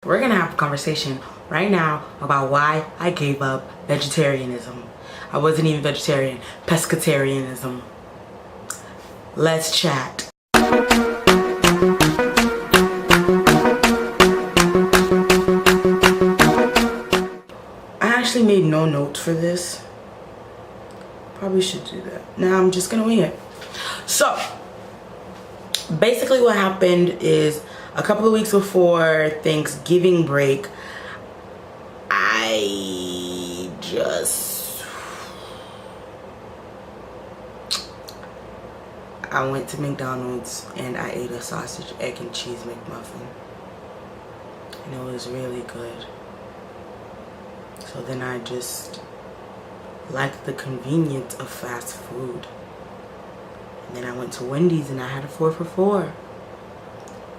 we're gonna have a conversation right now about why I gave up vegetarianism. I wasn't even vegetarian, pescatarianism. Let's chat. I actually made no notes for this. Probably should do that. Now I'm just gonna wing it. So basically what happened is a couple of weeks before Thanksgiving break, I went to McDonald's and I ate a sausage, egg, and cheese McMuffin. And it was really good. So then I just liked the convenience of fast food. And then I went to Wendy's and I had a 4 for $4.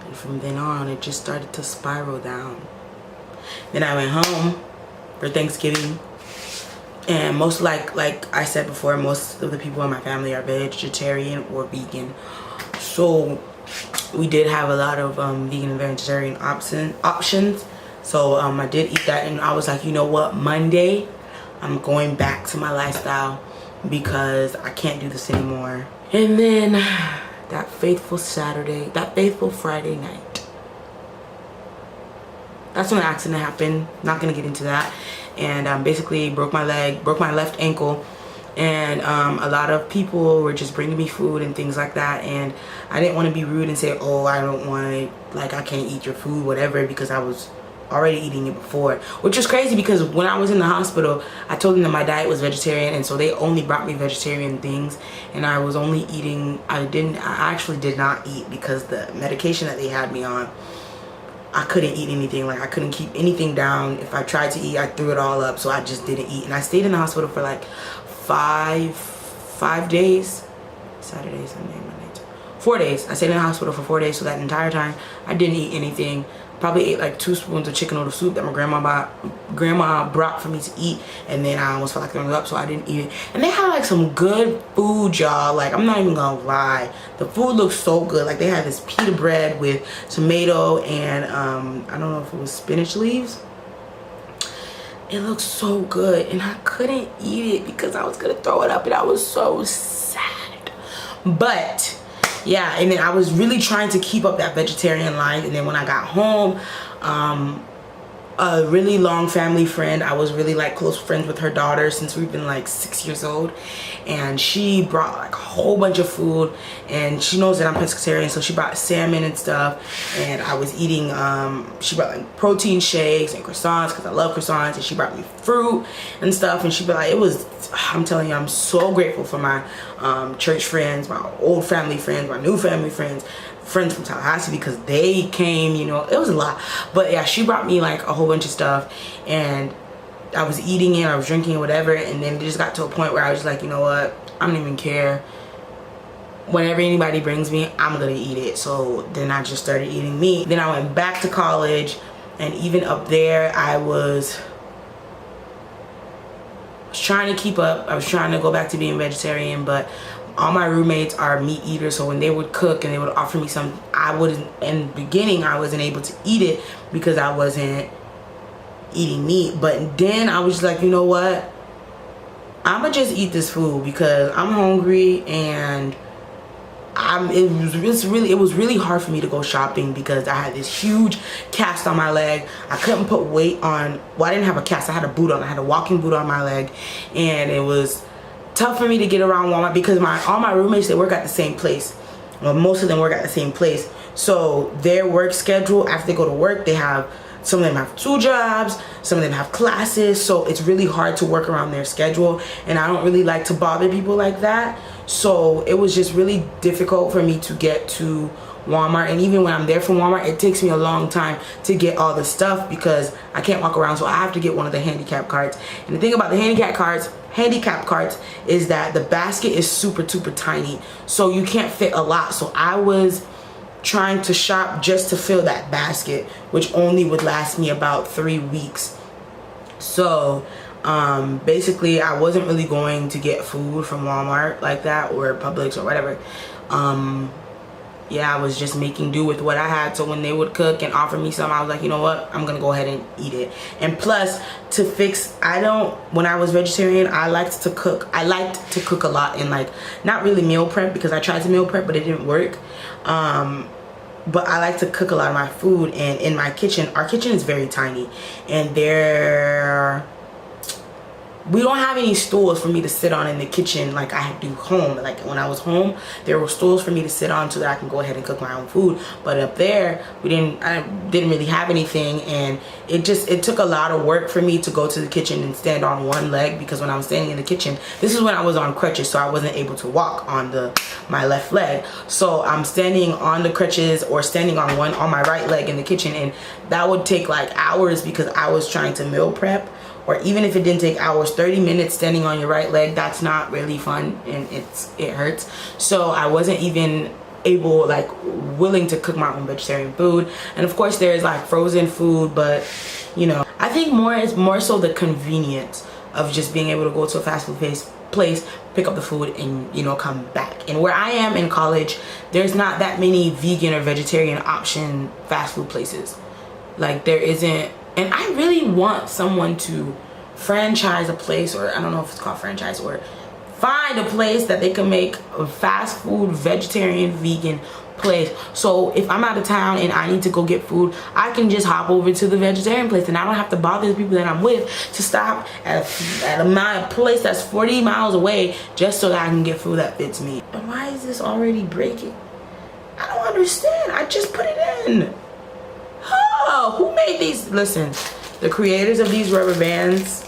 And from then on, it just started to spiral down. Then I went home for Thanksgiving. And most like I said before, most of the people in my family are vegetarian or vegan. So we did have a lot of vegan and vegetarian options. So I did eat that, and I was like, you know what, Monday I'm going back to my lifestyle because I can't do this anymore. And then that faithful Friday night, that's when the accident happened. Not gonna get into that. And basically broke my left ankle, and a lot of people were just bringing me food and things like that, and I didn't want to be rude and say, oh, I don't want it, like I can't eat your food, whatever, because I was already eating it before, which is crazy because when I was in the hospital, I told them that my diet was vegetarian, and so they only brought me vegetarian things, and I was only eating, I actually did not eat because the medication that they had me on, I couldn't eat anything. Like I couldn't keep anything down. If I tried to eat, I threw it all up, so I just didn't eat. And I stayed in the hospital for like five days. Saturday, Sunday, Monday, 4 days. I stayed in the hospital for 4 days, so that entire time I didn't eat anything. Probably ate like 2 spoons of chicken noodle soup that my grandma brought for me to eat, and then I almost felt like throwing it up, so I didn't eat it. And they had like some good food, y'all. Like I'm not even gonna lie, the food looked so good. Like they had this pita bread with tomato and I don't know if it was spinach leaves. It looked so good, and I couldn't eat it because I was gonna throw it up, and I was so sad. But yeah, and then I was really trying to keep up that vegetarian life. And then when I got home, a really long family friend, I was really like close friends with her daughter since we've been like 6 years old, and she brought like a whole bunch of food, and she knows that I'm pescatarian, so she brought salmon and stuff, and I was eating, she brought like protein shakes and croissants because I love croissants, and she brought me fruit and stuff, and she be like, I'm telling you, I'm so grateful for my church friends, my old family friends, my new family friends from Tallahassee, because they came, you know, it was a lot. But yeah, she brought me like a whole bunch of stuff, and I was eating it, I was drinking it, whatever, and then it just got to a point where I was like, you know what, I don't even care. Whenever anybody brings me, I'm gonna eat it. So then I just started eating meat. Then I went back to college, and even up there I was trying to keep up. I was trying to go back to being vegetarian, but all my roommates are meat eaters, so when they would cook and they would offer me some, in the beginning I wasn't able to eat it because I wasn't eating meat. But then I was just like, you know what, I'ma just eat this food because I'm hungry, and it was really hard for me to go shopping because I had this huge cast on my leg. I couldn't put weight on, well, I didn't have a cast, I had a boot on, I had a walking boot on my leg, and it was tough for me to get around Walmart because all my roommates, they work at the same place. Well, most of them work at the same place, so their work schedule, after they go to work, some of them have 2 jobs, some of them have classes, so it's really hard to work around their schedule, and I don't really like to bother people like that. So it was just really difficult for me to get to Walmart, and even when I'm there from Walmart, it takes me a long time to get all the stuff because I can't walk around, so I have to get one of the handicap carts. And the thing about the handicap carts is that the basket is super tiny, so you can't fit a lot. So I was trying to shop just to fill that basket, which only would last me about 3 weeks. So basically I wasn't really going to get food from Walmart like that, or Publix or whatever. yeah, I was just making do with what I had. So when they would cook and offer me some, I was like, you know what, I'm gonna go ahead and eat it. And plus, to fix, when I was vegetarian, I liked to cook a lot, and like not really meal prep, because I tried to meal prep but it didn't work. But I like to cook a lot of my food, and in my kitchen, our kitchen is very tiny, and we don't have any stools for me to sit on in the kitchen like I do home. Like when I was home, there were stools for me to sit on so that I can go ahead and cook my own food. But up there, I didn't really have anything, and it took a lot of work for me to go to the kitchen and stand on one leg, because when I was standing in the kitchen, this is when I was on crutches, so I wasn't able to walk on my left leg. So I'm standing on the crutches or standing on my right leg in the kitchen, and that would take like hours because I was trying to meal prep. Or even if it didn't take hours, 30 minutes standing on your right leg, that's not really fun, and it hurts. So I wasn't even willing to cook my own vegetarian food. And of course there's like frozen food, but you know, I think more so the convenience of just being able to go to a fast food place, pick up the food, and you know, come back. And where I am in college, there's not that many vegan or vegetarian option fast food places. Like there isn't. And I really want someone to franchise a place, or I don't know if it's called franchise, or find a place that they can make a fast food, vegetarian, vegan place. So if I'm out of town and I need to go get food, I can just hop over to the vegetarian place, and I don't have to bother the people that I'm with to stop at a place that's 40 miles away just so that I can get food that fits me. But why is this already breaking? I don't understand. I just put it in. Oh, who made these? Listen, the creators of these rubber bands,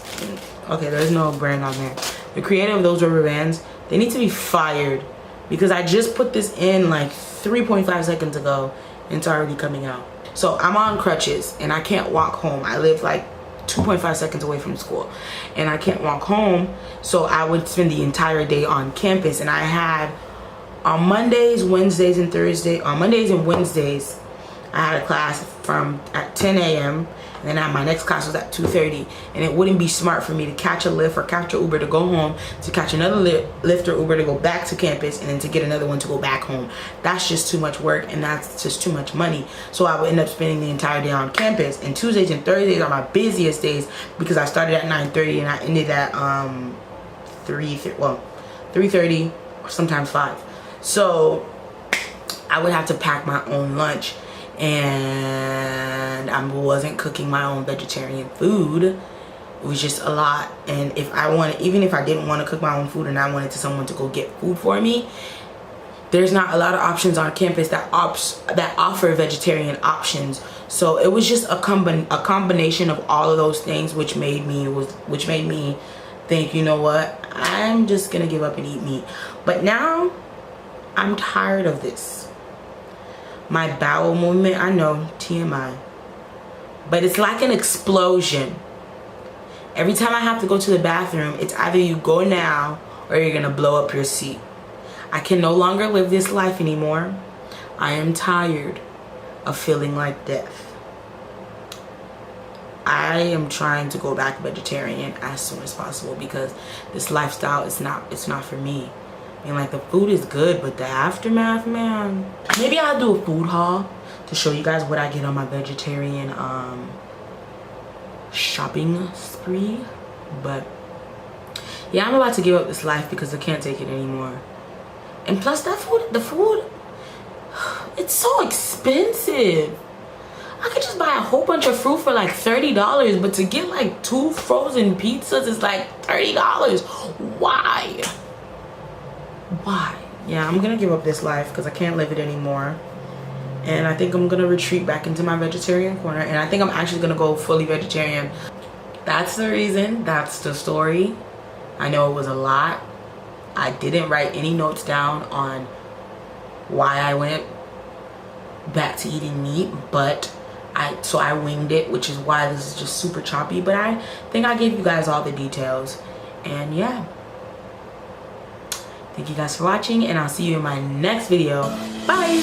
okay, there's no brand on there. The creator of those rubber bands, they need to be fired, because I just put this in like 3.5 seconds ago and it's already coming out. So I'm on crutches and I can't walk home. I live like 2.5 seconds away from school and I can't walk home, so I would spend the entire day on campus. And I had on Mondays, Wednesdays, and Wednesdays, I had a class at 10 a.m. and then my next class was at 2:30, and it wouldn't be smart for me to catch a Lyft or catch an Uber to go home, to catch another Lyft or Uber to go back to campus, and then to get another one to go back home. That's just too much work, and that's just too much money. So I would end up spending the entire day on campus, and Tuesdays and Thursdays are my busiest days because I started at 9:30 and I ended at 3:30 or sometimes 5. So I would have to pack my own lunch, and I wasn't cooking my own vegetarian food. It was just a lot. And even if I didn't want to cook my own food and I wanted someone to go get food for me, there's not a lot of options on campus that offer vegetarian options. So it was just a combination of all of those things, which made me think, you know what, I'm just gonna give up and eat meat. But now I'm tired of this. My bowel movement, I know, TMI, but it's like an explosion. Every time I have to go to the bathroom, it's either you go now or you're gonna blow up your seat. I can no longer live this life anymore. I am tired of feeling like death. I am trying to go back vegetarian as soon as possible, because this lifestyle is not for me. And like, the food is good, but the aftermath, man. Maybe I'll do a food haul to show you guys what I get on my vegetarian shopping spree. But yeah, I'm about to give up this life because I can't take it anymore. And plus the food, it's so expensive. I could just buy a whole bunch of fruit for like $30, but to get like 2 frozen pizzas is like $30. Why? Yeah, I'm gonna give up this life because I can't live it anymore, and I think I'm gonna retreat back into my vegetarian corner, and I think I'm actually gonna go fully vegetarian. That's the reason. That's the story. I know it was a lot. I didn't write any notes down on why I went back to eating meat, but so I winged it, which is why this is just super choppy. But I think I gave you guys all the details, and yeah. Thank you guys for watching, and I'll see you in my next video. Bye!